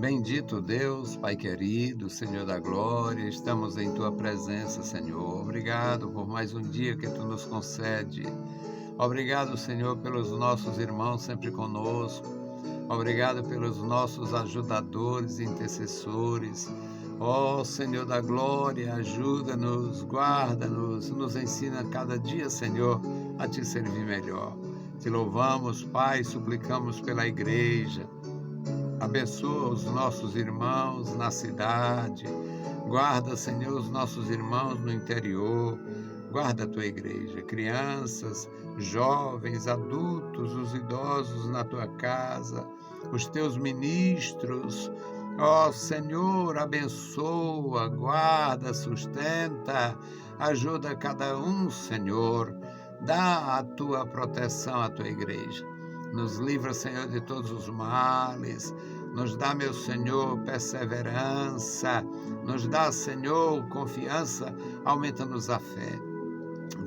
Bendito Deus, Pai querido, Senhor da glória, estamos em Tua presença, Senhor. Obrigado por mais um dia que Tu nos concede. Obrigado, Senhor, pelos nossos irmãos sempre conosco. Obrigado pelos nossos ajudadores e intercessores. Ó Senhor da glória, ajuda-nos, guarda-nos, nos ensina cada dia, Senhor, a Te servir melhor. Te louvamos, Pai, suplicamos pela igreja. Abençoa os nossos irmãos na cidade. Guarda, Senhor, os nossos irmãos no interior. Guarda a Tua igreja, crianças, jovens, adultos, os idosos na Tua casa, os Teus ministros. Ó Senhor, abençoa, guarda, sustenta, ajuda cada um, Senhor. Dá a Tua proteção à Tua igreja. Nos livra, Senhor, de todos os males. Nos dá, meu Senhor, perseverança. Nos dá, Senhor, confiança. Aumenta-nos a fé.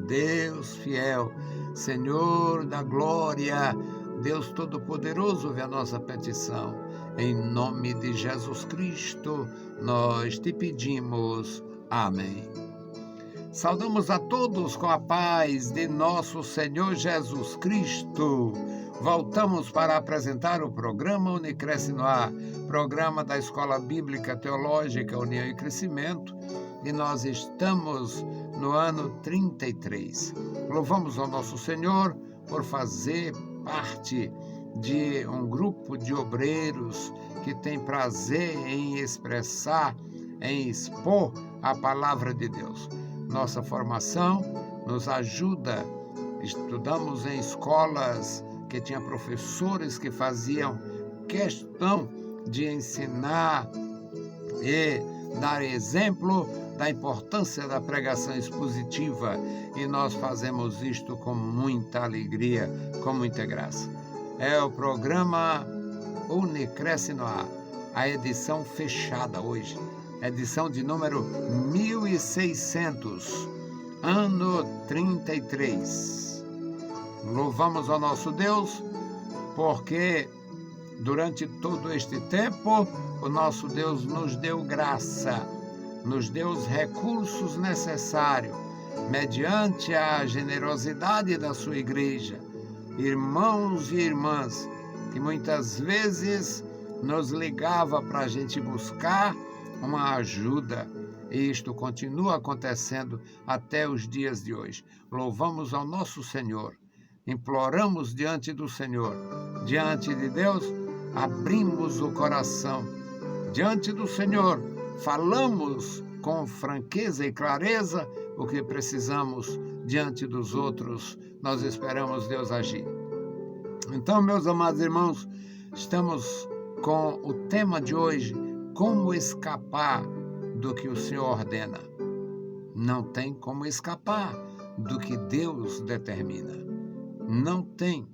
Deus fiel, Senhor da glória, Deus Todo-Poderoso, ouve a nossa petição. Em nome de Jesus Cristo, nós te pedimos. Amém. Saudamos a todos com a paz de nosso Senhor Jesus Cristo. Voltamos para apresentar o programa Unicresce no Ar, programa da Escola Bíblica Teológica União e Crescimento, e nós estamos no ano 33. Louvamos ao nosso Senhor por fazer parte de um grupo de obreiros que tem prazer em expressar, em expor a palavra de Deus. Nossa formação nos ajuda. Estudamos em escolas que tinha professores que faziam questão de ensinar e dar exemplo da importância da pregação expositiva, e nós fazemos isto com muita alegria, com muita graça. É o programa Unicresce no Ar, a edição fechada hoje, edição de número 1600, ano 33. Louvamos ao nosso Deus, porque durante todo este tempo o nosso Deus nos deu graça, nos deu os recursos necessários, mediante a generosidade da sua igreja, irmãos e irmãs, que muitas vezes nos ligava para a gente buscar uma ajuda, e isto continua acontecendo até os dias de hoje. Louvamos ao nosso Senhor, imploramos diante do Senhor, diante de Deus, abrimos o coração, diante do Senhor, falamos com franqueza e clareza o que precisamos diante dos outros, nós esperamos Deus agir. Então, meus amados irmãos, estamos com o tema de hoje: como escapar do que o Senhor ordena. Não tem como escapar do que Deus determina. Não tem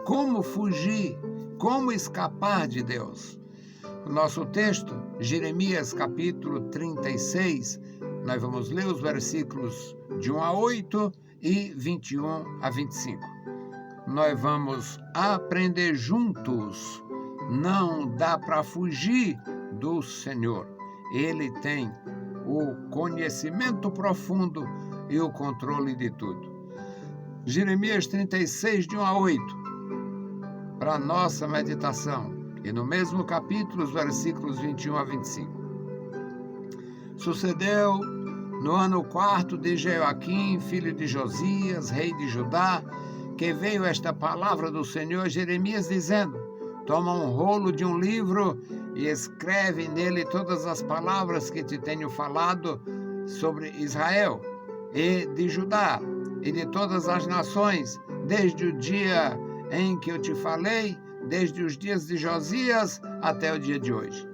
como fugir, como escapar de Deus. O nosso texto, Jeremias capítulo 36, nós vamos ler os versículos de 1 a 8 e 21 a 25. Nós vamos aprender juntos. Não dá para fugir do Senhor. Ele tem o conhecimento profundo e o controle de tudo. Jeremias 36, de 1 a 8, para a nossa meditação. E no mesmo capítulo, os versículos 21 a 25. Sucedeu no ano 4 de Joaquim, filho de Josias, rei de Judá, que veio esta palavra do Senhor a Jeremias, dizendo: toma um rolo de um livro e escreve nele todas as palavras que te tenho falado sobre Israel e de Judá e de todas as nações, desde o dia em que eu te falei, desde os dias de Josias até o dia de hoje.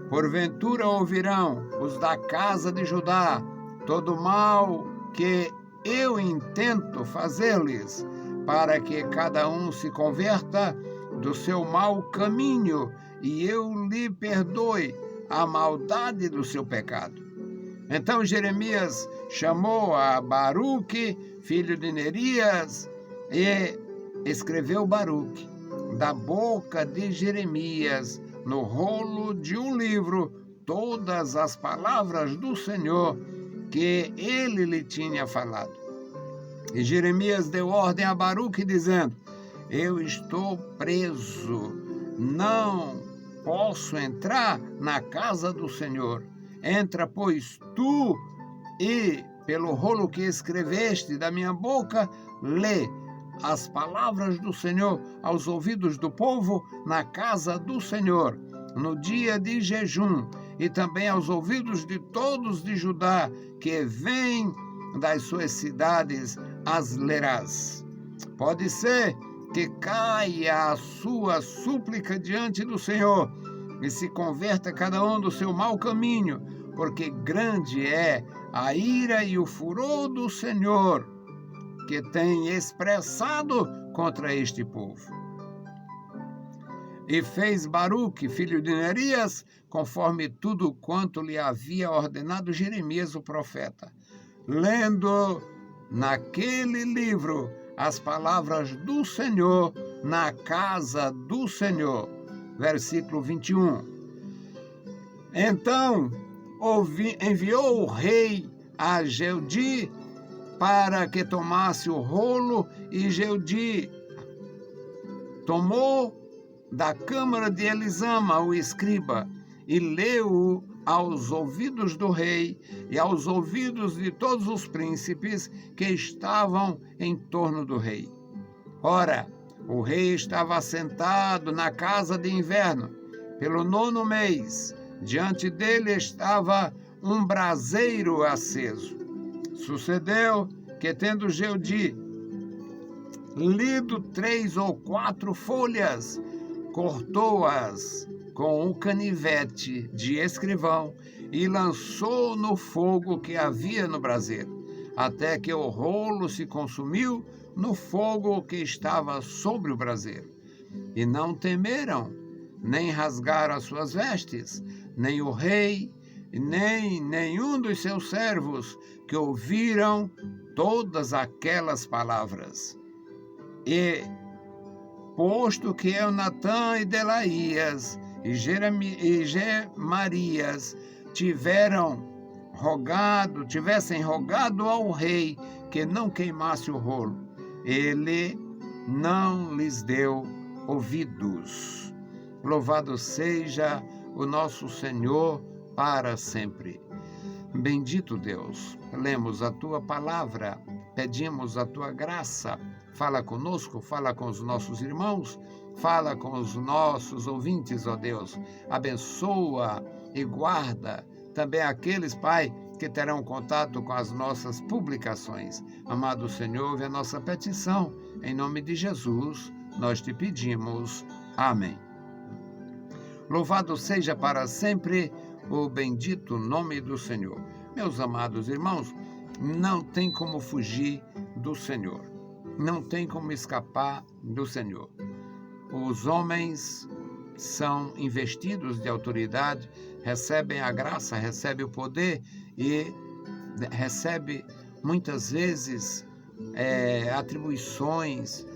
Porventura ouvirão os da casa de Judá todo o mal que eu intento fazer-lhes, para que cada um se converta do seu mau caminho e eu lhe perdoe a maldade do seu pecado. Então Jeremias chamou a Baruque, filho de Nerias, e escreveu Baruque, da boca de Jeremias, no rolo de um livro todas as palavras do Senhor que ele lhe tinha falado. E Jeremias deu ordem a Baruque, dizendo: eu estou preso, não posso entrar na casa do Senhor. Entra, pois, tu, e, pelo rolo que escreveste da minha boca, lê as palavras do Senhor aos ouvidos do povo na casa do Senhor, no dia de jejum, e também aos ouvidos de todos de Judá, que vêm das suas cidades, as lerás. Pode ser que caia a sua súplica diante do Senhor, e se converta cada um do seu mau caminho, porque grande é a ira e o furor do Senhor, que tem expressado contra este povo. E fez Baruque, filho de Nerias, conforme tudo quanto lhe havia ordenado Jeremias o profeta, lendo naquele livro as palavras do Senhor na casa do Senhor. Versículo 21. Então enviou o rei a Jeudi para que tomasse o rolo, e Jeudi tomou da câmara de Elisama, o escriba, e leu-o aos ouvidos do rei e aos ouvidos de todos os príncipes que estavam em torno do rei. Ora, o rei estava assentado na casa de inverno, pelo 9º mês. Diante dele estava um braseiro aceso. Sucedeu que, tendo Jeudi lido 3 ou 4 folhas, cortou-as com um canivete de escrivão e lançou no fogo que havia no braseiro, até que o rolo se consumiu no fogo que estava sobre o braseiro. E não temeram, nem rasgaram as suas vestes, nem o rei, nem nenhum dos seus servos, que ouviram todas aquelas palavras. E, posto que Eunatã e Delaías e Gemarias tivessem rogado ao rei que não queimasse o rolo, ele não lhes deu ouvidos. Louvado seja o nosso Senhor para sempre. Bendito Deus, lemos a Tua palavra, pedimos a Tua graça, fala conosco, fala com os nossos irmãos, fala com os nossos ouvintes, ó Deus, abençoa e guarda também aqueles, Pai, que terão contato com as nossas publicações. Amado Senhor, ouve a nossa petição, em nome de Jesus, nós te pedimos. Amém. Louvado seja para sempre o bendito nome do Senhor. Meus amados irmãos, não tem como fugir do Senhor. Não tem como escapar do Senhor. Os homens são investidos de autoridade, recebem a graça, recebem o poder e recebem muitas vezes atribuições.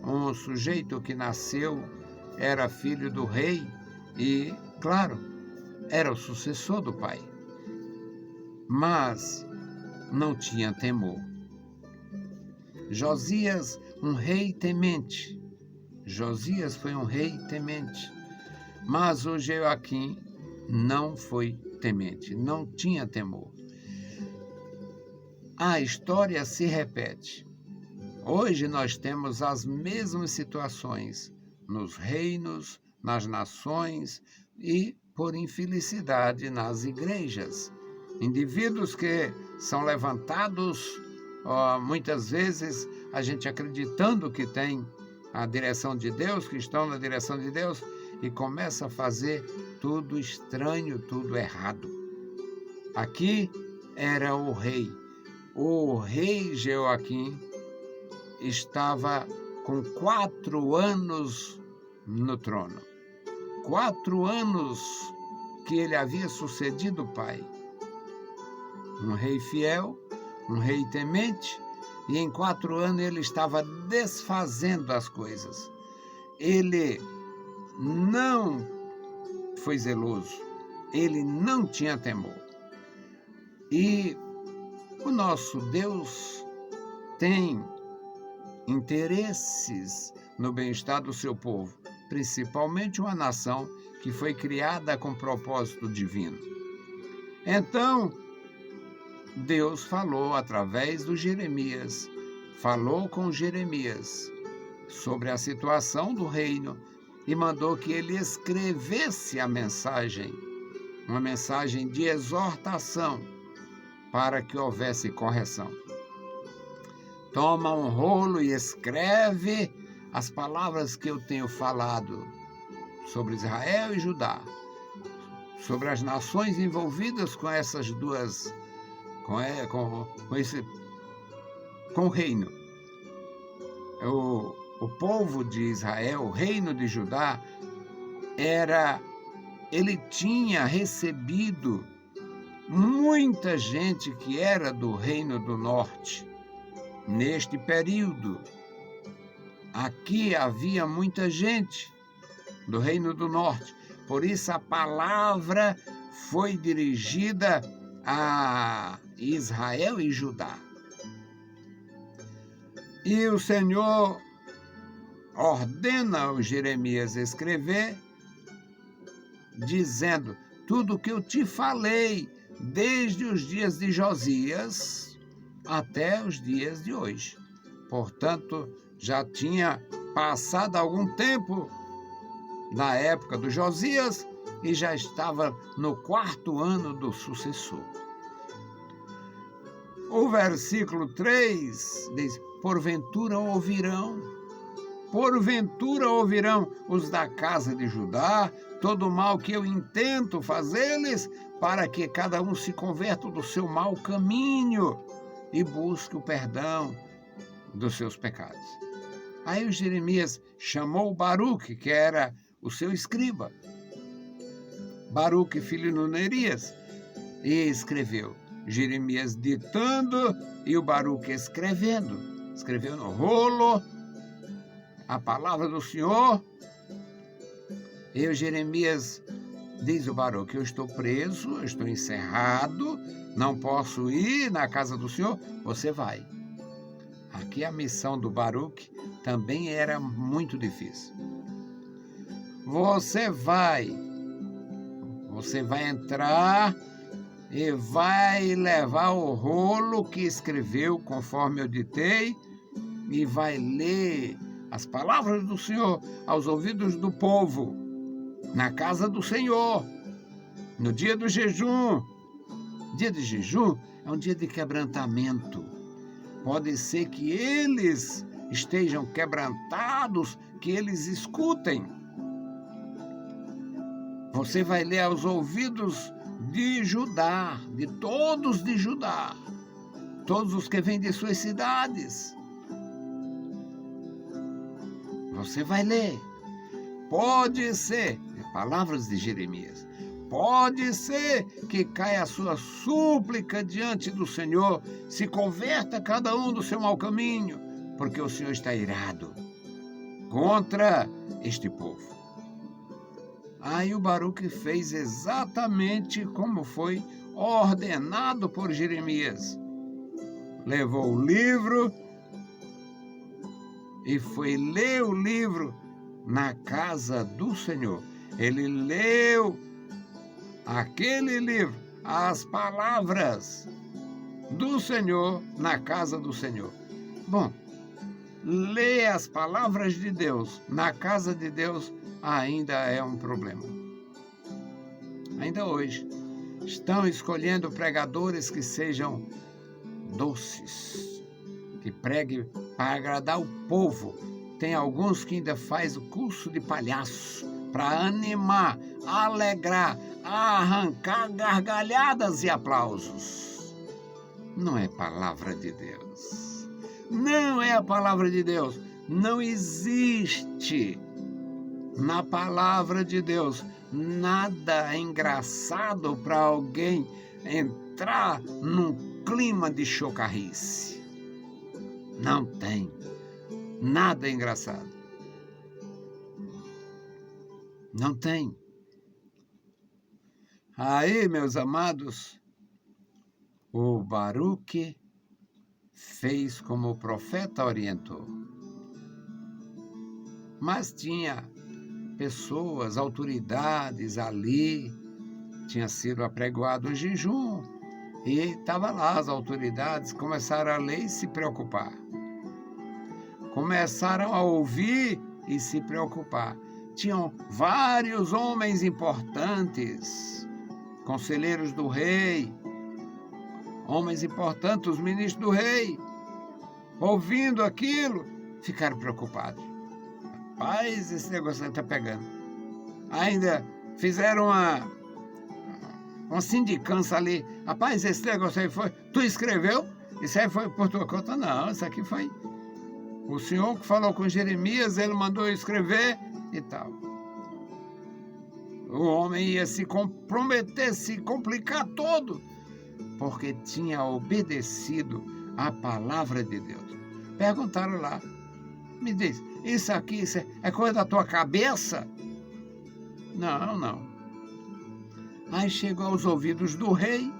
Um sujeito que nasceu era filho do rei e, claro, era o sucessor do pai, mas não tinha temor. Josias, um rei temente. Josias foi um rei temente, mas o Joaquim não foi temente, não tinha temor. A história se repete. Hoje nós temos as mesmas situações nos reinos, nas nações e, por infelicidade, nas igrejas. Indivíduos que são levantados, muitas vezes a gente acreditando que tem a direção de Deus, que estão na direção de Deus, e começa a fazer tudo estranho, tudo errado. Aqui era o rei. O rei Joaquim estava com 4 anos no trono. 4 anos que ele havia sucedido o pai. Um rei fiel, um rei temente, e em 4 anos ele estava desfazendo as coisas. Ele não foi zeloso, ele não tinha temor. E o nosso Deus tem interesses no bem-estar do seu povo, principalmente uma nação que foi criada com propósito divino. Então, Deus falou através do Jeremias, falou com Jeremias sobre a situação do reino e mandou que ele escrevesse a mensagem, uma mensagem de exortação para que houvesse correção. Toma um rolo e escreve as palavras que eu tenho falado sobre Israel e Judá, sobre as nações envolvidas com essas duas, com o reino. O povo de Israel, o reino de Judá, ele tinha recebido muita gente que era do reino do norte. Neste período, aqui havia muita gente do reino do norte. Por isso a palavra foi dirigida a Israel e Judá. E o Senhor ordena ao Jeremias escrever, dizendo: tudo que eu te falei desde os dias de Josias até os dias de hoje. Portanto, já tinha passado algum tempo na época do Josias e já estava no 4º ano do sucessor. O versículo 3 diz: porventura ouvirão os da casa de Judá todo o mal que eu intento fazer-lhes, para que cada um se converta do seu mau caminho e busque o perdão dos seus pecados. Aí o Jeremias chamou o Baruque, que era o seu escriba, Baruque, filho de Nerias, e escreveu. Jeremias ditando e o Baruque escreveu no rolo a palavra do Senhor. E o Jeremias diz o Baruque: eu estou preso, eu estou encerrado, não posso ir na casa do Senhor. Você vai. Aqui a missão do Baruque também era muito difícil. Você vai entrar e vai levar o rolo que escreveu conforme eu ditei e vai ler as palavras do Senhor aos ouvidos do povo na casa do Senhor, no dia do jejum. Dia de jejum é um dia de quebrantamento. Pode ser que eles estejam quebrantados, que eles escutem. Você vai ler aos ouvidos de Judá, de Judá, todos os que vêm de suas cidades. Você vai ler. Pode ser, palavras de Jeremias, pode ser que caia a sua súplica diante do Senhor, se converta cada um do seu mau caminho, porque o Senhor está irado contra este povo. Aí o Baruque fez exatamente como foi ordenado por Jeremias. Levou o livro e foi ler o livro na casa do Senhor. Ele leu aquele livro, as palavras do Senhor na casa do Senhor. Bom, ler as palavras de Deus na casa de Deus ainda é um problema. Ainda hoje, estão escolhendo pregadores que sejam doces, que preguem para agradar o povo. Tem alguns que ainda faz o curso de palhaço para animar, alegrar, arrancar gargalhadas e aplausos. Não é palavra de Deus. Não é a palavra de Deus. Não existe na palavra de Deus nada engraçado para alguém entrar num clima de chocarrice. Não tem nada engraçado. Não tem. Aí, meus amados, o Baruque fez como o profeta orientou. Mas tinha pessoas, autoridades ali, tinha sido apregoado um jejum, e estava lá, as autoridades começaram a ler e se preocupar. Começaram a ouvir e se preocupar. Tinham vários homens importantes, conselheiros do rei, homens importantes, os ministros do rei, ouvindo aquilo, ficaram preocupados. Rapaz, esse negócio está pegando. Ainda fizeram uma sindicância ali. Rapaz, esse negócio aí foi... Tu escreveu? Isso aí foi por tua conta? Não, isso aqui foi... O Senhor que falou com Jeremias, ele mandou eu escrever e tal. O homem ia se comprometer, se complicar todo, porque tinha obedecido à palavra de Deus. Perguntaram lá, me diz, isso aqui é coisa da tua cabeça? Não, não. Aí chegou aos ouvidos do rei,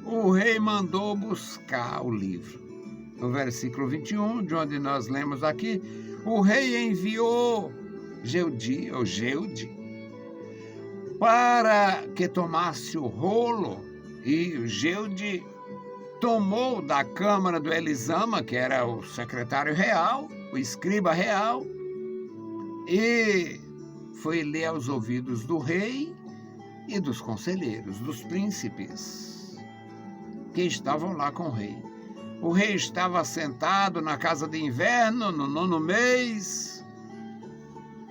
o rei mandou buscar o livro. No versículo 21, de onde nós lemos aqui, o rei enviou Geude, para que tomasse o rolo, e o Geude tomou da câmara do Elisama, que era o secretário real, o escriba real, e foi ler aos ouvidos do rei e dos conselheiros, dos príncipes, que estavam lá com o rei. O rei estava sentado na casa de inverno, no 9º mês,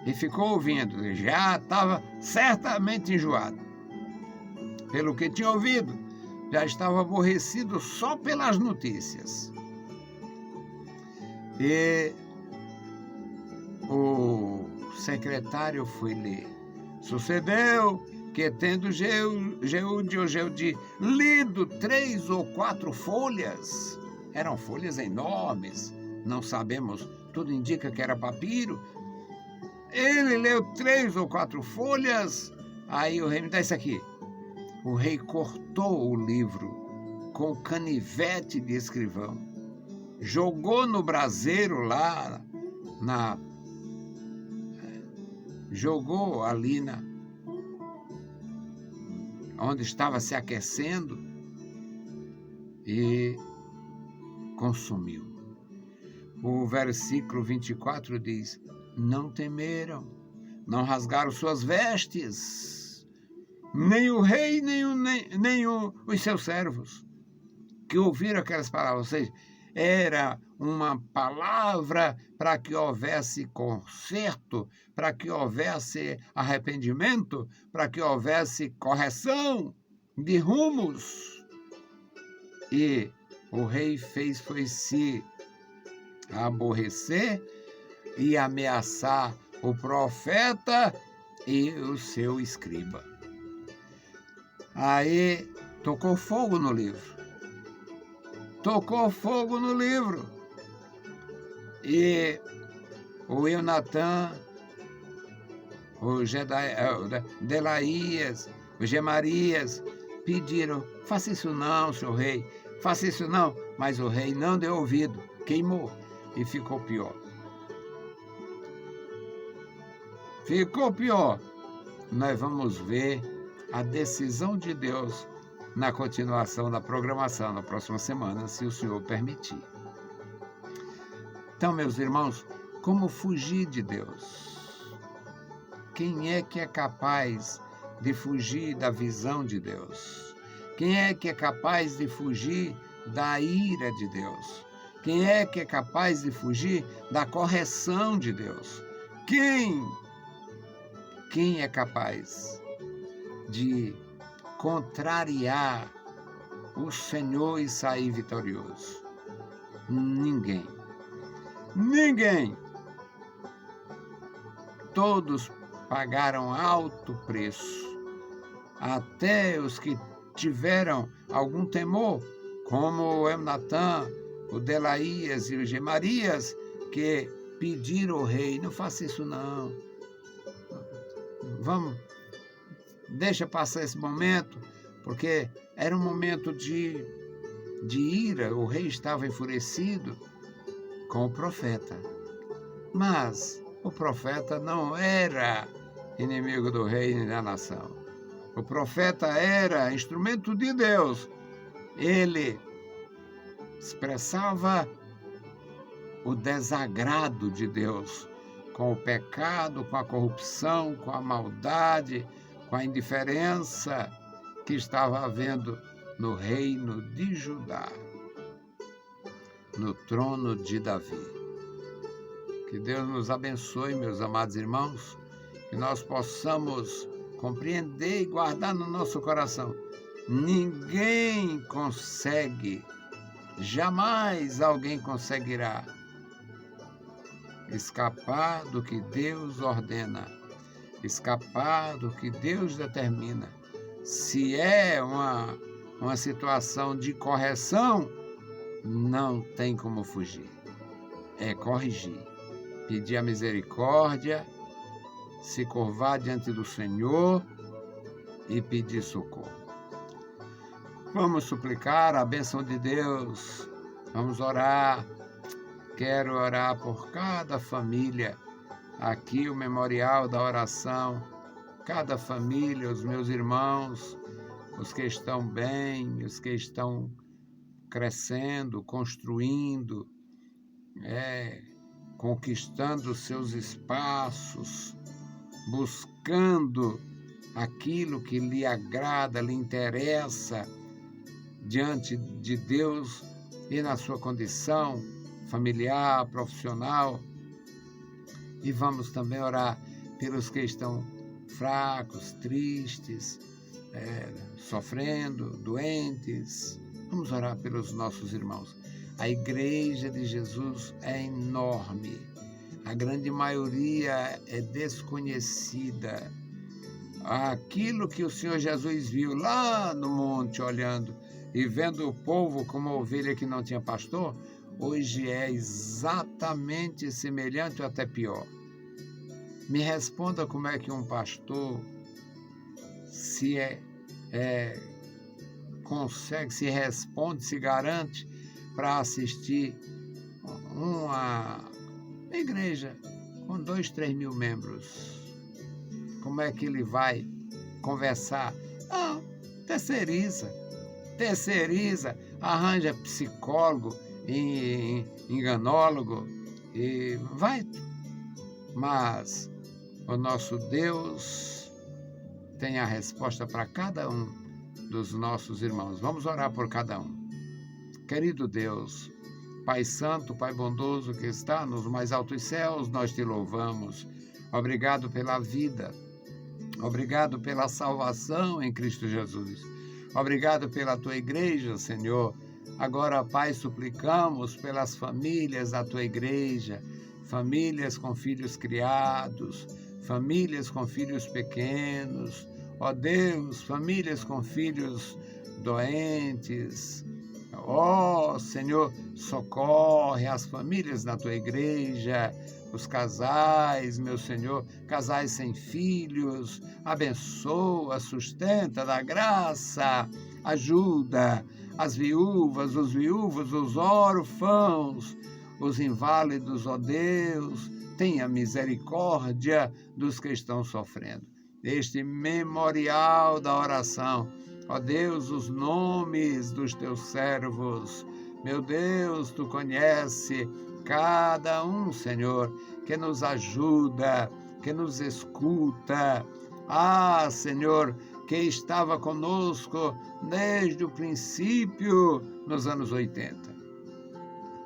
e ficou ouvindo. Já estava certamente enjoado. Pelo que tinha ouvido, já estava aborrecido só pelas notícias. E o secretário foi ler. Sucedeu que, tendo Geude lido 3 ou 4 folhas, eram folhas enormes, não sabemos, tudo indica que era papiro. Ele leu 3 ou 4 folhas, aí o rei me dá isso aqui. O rei cortou o livro com canivete de escrivão, jogou no braseiro lá, jogou ali onde estava se aquecendo e consumiu. O versículo 24 diz, não temeram, não rasgaram suas vestes, nem o rei, nem os seus servos, que ouviram aquelas palavras. Ou seja, era uma palavra para que houvesse conserto, para que houvesse arrependimento, para que houvesse correção de rumos. E o rei foi se aborrecer e ameaçar o profeta e o seu escriba. Aí tocou fogo no livro. Tocou fogo no livro. E o Eunatã, o Delaías, o Gemarias pediram, faça isso não, senhor rei, faça isso não. Mas o rei não deu ouvido, queimou e ficou pior. Ficou pior. Nós vamos ver a decisão de Deus na continuação da programação, na próxima semana, se o Senhor permitir. Então, meus irmãos, como fugir de Deus? Quem é que é capaz de fugir da visão de Deus? Quem é que é capaz de fugir da ira de Deus? Quem é que é capaz de fugir da correção de Deus? Quem é capaz de contrariar o Senhor e sair vitorioso? Ninguém. Ninguém. Todos pagaram alto preço. Até os que tiveram algum temor, como o Eunatã, o Delaías e o Gemarias, que pediram ao rei, não faça isso não. deixa passar esse momento, porque era um momento de ira, o rei estava enfurecido com o profeta. Mas o profeta não era inimigo do rei e da nação. O profeta era instrumento de Deus. Ele expressava o desagrado de Deus com o pecado, com a corrupção, com a maldade, com a indiferença que estava havendo no reino de Judá, no trono de Davi. Que Deus nos abençoe, meus amados irmãos, que nós possamos compreender e guardar no nosso coração. Ninguém consegue, jamais alguém conseguirá escapar do que Deus ordena, escapar do que Deus determina. Se é uma situação de correção, não tem como fugir. É corrigir, pedir a misericórdia, se curvar diante do Senhor e pedir socorro. Vamos suplicar a bênção de Deus, vamos orar. Quero orar por cada família, aqui o memorial da oração, cada família, os meus irmãos, os que estão bem, os que estão crescendo, construindo, conquistando seus espaços, buscando aquilo que lhe agrada, lhe interessa diante de Deus e na sua condição familiar, profissional. E vamos também orar pelos que estão fracos, tristes, sofrendo, doentes. Vamos orar pelos nossos irmãos. A Igreja de Jesus é enorme. A grande maioria é desconhecida. Aquilo que o Senhor Jesus viu lá no monte, olhando e vendo o povo como ovelha que não tinha pastor, hoje é exatamente semelhante ou até pior. Me responda como é que um pastor consegue, se responde, se garante para assistir uma igreja com 2, 3 mil membros. Como é que ele vai conversar? Não, terceiriza, arranja psicólogo, enganólogo e vai. Mas o nosso Deus tem a resposta para cada um dos nossos irmãos. Vamos orar por cada um. Querido Deus, Pai Santo, Pai bondoso que está nos mais altos céus, nós te louvamos. Obrigado pela vida. Obrigado pela salvação em Cristo Jesus. Obrigado pela tua igreja, Senhor. Agora, Pai, suplicamos pelas famílias da tua igreja, famílias com filhos criados, famílias com filhos pequenos, ó Deus, famílias com filhos doentes. Ó Senhor, socorre as famílias da tua igreja, os casais, meu Senhor, casais sem filhos, abençoa, sustenta, dá graça, ajuda as viúvas, os viúvos, os órfãos, os inválidos, ó Deus, tenha misericórdia dos que estão sofrendo. Este memorial da oração, ó Deus, os nomes dos teus servos, meu Deus, tu conhece cada um, Senhor, que nos ajuda, que nos escuta. Ah, Senhor, que estava conosco desde o princípio, nos anos 80.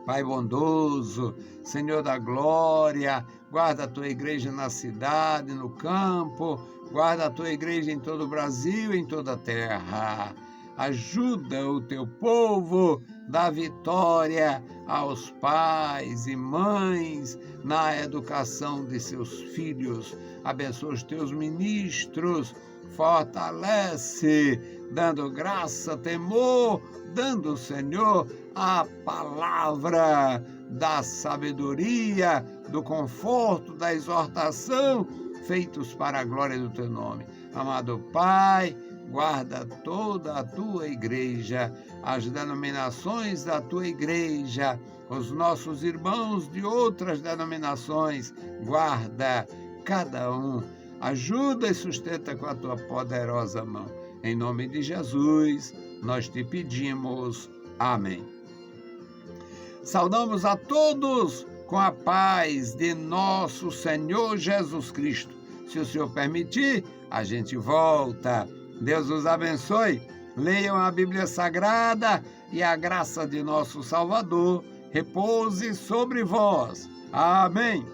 Pai bondoso, Senhor da glória, guarda a tua igreja na cidade, no campo, guarda a tua igreja em todo o Brasil, em toda a terra. Ajuda o teu povo, dá vitória aos pais e mães na educação de seus filhos. Abençoa os teus ministros, fortalece, dando graça, temor, dando, Senhor, a palavra da sabedoria, do conforto, da exortação, feitos para a glória do teu nome. Amado Pai, guarda toda a tua igreja, as denominações da tua igreja, os nossos irmãos de outras denominações, guarda cada um, ajuda e sustenta com a tua poderosa mão. Em nome de Jesus, nós te pedimos. Amém. Saudamos a todos com a paz de nosso Senhor Jesus Cristo. Se o Senhor permitir, a gente volta. Deus os abençoe. Leiam a Bíblia Sagrada e a graça de nosso Salvador repouse sobre vós. Amém.